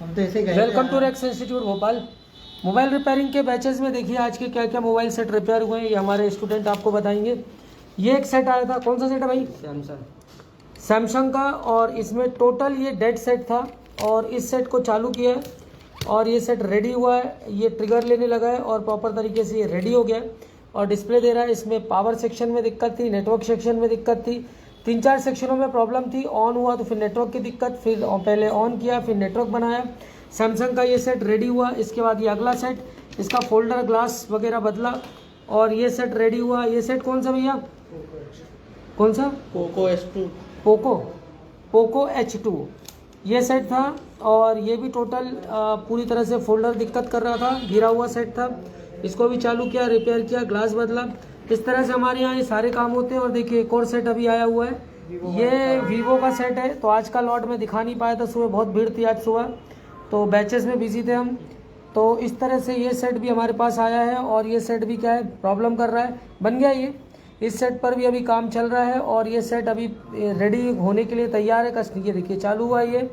हम तो ऐसे गए। Welcome to Rex Institute Bhopal. Mobile repairing के बैचेस में देखिए आज के क्या क्या मोबाइल सेट रिपेयर हुए हैं, ये हमारे स्टूडेंट आपको बताएंगे। ये एक सेट आया था, कौन सा सेट है भाई? सैमसंग का। और इसमें टोटल ये डेड सेट था और इस सेट को चालू किया है और ये सेट रेडी हुआ है। ये ट्रिगर लेने लगा है और प्रॉपर तरीके से ये रेडी हो गया है और डिस्प्ले दे रहा है। इसमें पावर सेक्शन में दिक्कत थी, नेटवर्क सेक्शन में दिक्कत थी, 3-4 सेक्शनों में प्रॉब्लम थी। ऑन हुआ तो फिर नेटवर्क की दिक्कत, फिर पहले ऑन किया फिर नेटवर्क बनाया। सैमसंग का ये सेट रेडी हुआ। इसके बाद ये अगला सेट, इसका फोल्डर ग्लास वगैरह बदला और ये सेट रेडी हुआ। ये सेट कौन सा भैया? कौन सा? पोको H2 ये सेट था और ये भी टोटल पूरी तरह से फोल्डर दिक्कत कर रहा था, गिरा हुआ सेट था। इसको भी चालू किया, रिपेयर किया, ग्लास बदला। इस तरह से हमारे यहाँ ये सारे काम होते हैं। और देखिए एक और सेट अभी आया हुआ है, ये वीवो का सेट है। तो आज का लॉट में दिखा नहीं पाया था, सुबह बहुत भीड़ थी आज सुबह, तो बैचेस में बिजी थे हम। तो इस तरह से ये सेट भी हमारे पास आया है और ये सेट भी क्या है, प्रॉब्लम कर रहा है। बन गया ये, इस सेट पर भी अभी काम चल रहा है और ये सेट अभी रेडी होने के लिए तैयार है। कस्ट ये देखिए चालू हुआ ये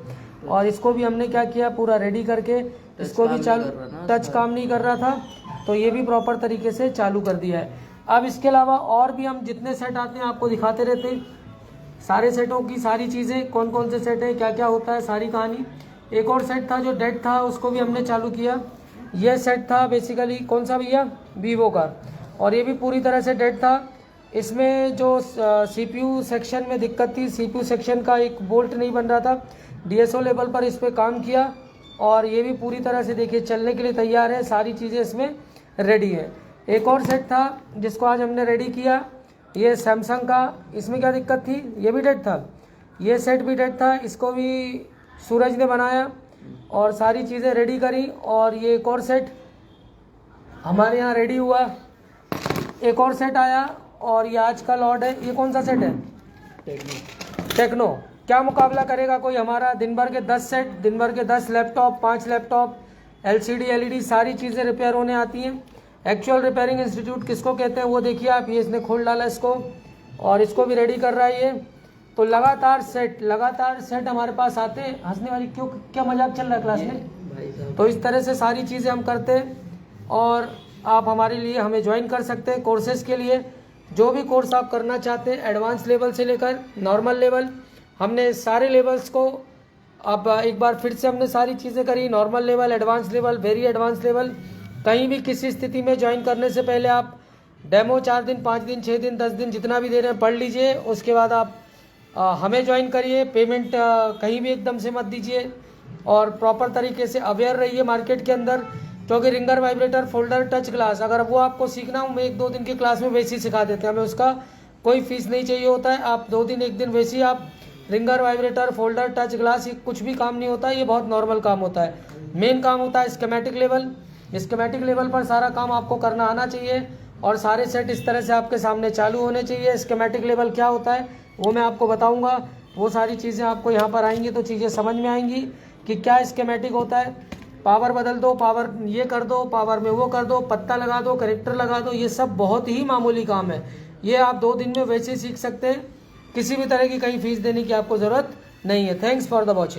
और इसको भी हमने क्या किया, पूरा रेडी करके इसको भी चालू, टच काम नहीं कर रहा था तो ये भी प्रॉपर तरीके से चालू कर दिया है। अब इसके अलावा और भी हम जितने सेट आते हैं आपको दिखाते रहते हैं, सारे सेटों की सारी चीज़ें, कौन कौन से सेट है, क्या क्या होता है, सारी कहानी। एक और सेट था जो डेड था, उसको भी हमने चालू किया। ये सेट था बेसिकली कौन सा भैया? वीवो का। और ये भी पूरी तरह से डेड था। इसमें जो CPU सेक्शन में दिक्कत थी, CPU सेक्शन का एक बोल्ट नहीं बन रहा था। DSO लेवल पर इस पर काम किया और ये भी पूरी तरह से देखिए चलने के लिए तैयार है, सारी चीज़ें इसमें रेडी है। एक और सेट था जिसको आज हमने रेडी किया, ये सैमसंग का। इसमें क्या दिक्कत थी, ये भी डेड था, ये सेट भी डेड था। इसको भी सूरज ने बनाया और सारी चीज़ें रेडी करी। और ये एक और सेट हमारे यहाँ रेडी हुआ, एक और सेट आया और ये आज का लॉट है। ये कौन सा सेट है? टेक्नो। क्या मुकाबला करेगा कोई हमारा? दिन भर के 10 सेट, दिन भर के 10 लैपटॉप, 5 लैपटॉप, LCD LED सारी चीज़ें रिपेयर होने आती हैं। एक्चुअल रिपेयरिंग इंस्टीट्यूट किसको कहते हैं वो देखिए आप, ये इसने खोल डाला इसको और इसको भी रेडी कर रहा है ये। तो लगातार सेट हमारे पास आते हैं। हंसने वाली क्यों, क्या मजाक चल रहा है क्लास में? तो इस तरह से सारी चीज़ें हम करते हैं और आप हमारे लिए हमें ज्वाइन कर सकते हैं कोर्सेज़ के लिए। जो भी कोर्स आप करना चाहते हैं, एडवांस लेवल से लेकर नॉर्मल लेवल, हमने सारे लेवल्स को अब एक बार फिर से हमने सारी चीज़ें करी, normal level, advance level, very advance level. कहीं भी किसी स्थिति में ज्वाइन करने से पहले आप डेमो 4 दिन, 5 दिन, 6 दिन, 10 दिन जितना भी दे रहे हैं पढ़ लीजिए। उसके बाद आप हमें ज्वाइन करिए। पेमेंट कहीं भी एकदम से मत दीजिए और प्रॉपर तरीके से अवेयर रहिए मार्केट के अंदर, क्योंकि ringer, vibrator, folder, touch glass अगर वो आपको सीखना हो, मैं 1-2 दिन की क्लास में वैसे ही सिखा देते हैं, हमें उसका कोई फीस नहीं चाहिए होता है। आप 2 दिन 1 दिन वैसे ही आप ringer, vibrator, folder, touch glass, ये कुछ भी काम नहीं होता है, ये बहुत नॉर्मल काम होता है। मेन काम होता है स्कीमेटिक लेवल। स्कीमेटिक लेवल पर सारा काम आपको करना आना चाहिए और सारे सेट इस तरह से आपके सामने चालू होने चाहिए। स्कीमेटिक लेवल क्या होता है वो मैं आपको बताऊंगा, वो सारी चीज़ें आपको यहाँ पर आएंगी तो चीज़ें समझ में आएंगी कि क्या स्कीमेटिक होता है। पावर बदल दो, पावर ये कर दो, पावर में वो कर दो, पत्ता लगा दो, करेक्टर लगा दो, ये सब बहुत ही मामूली काम है। ये आप 2 दिन में वैसे ही सीख सकते हैं, किसी भी तरह की कहीं फीस देने की आपको ज़रूरत नहीं है। Thanks for the watching.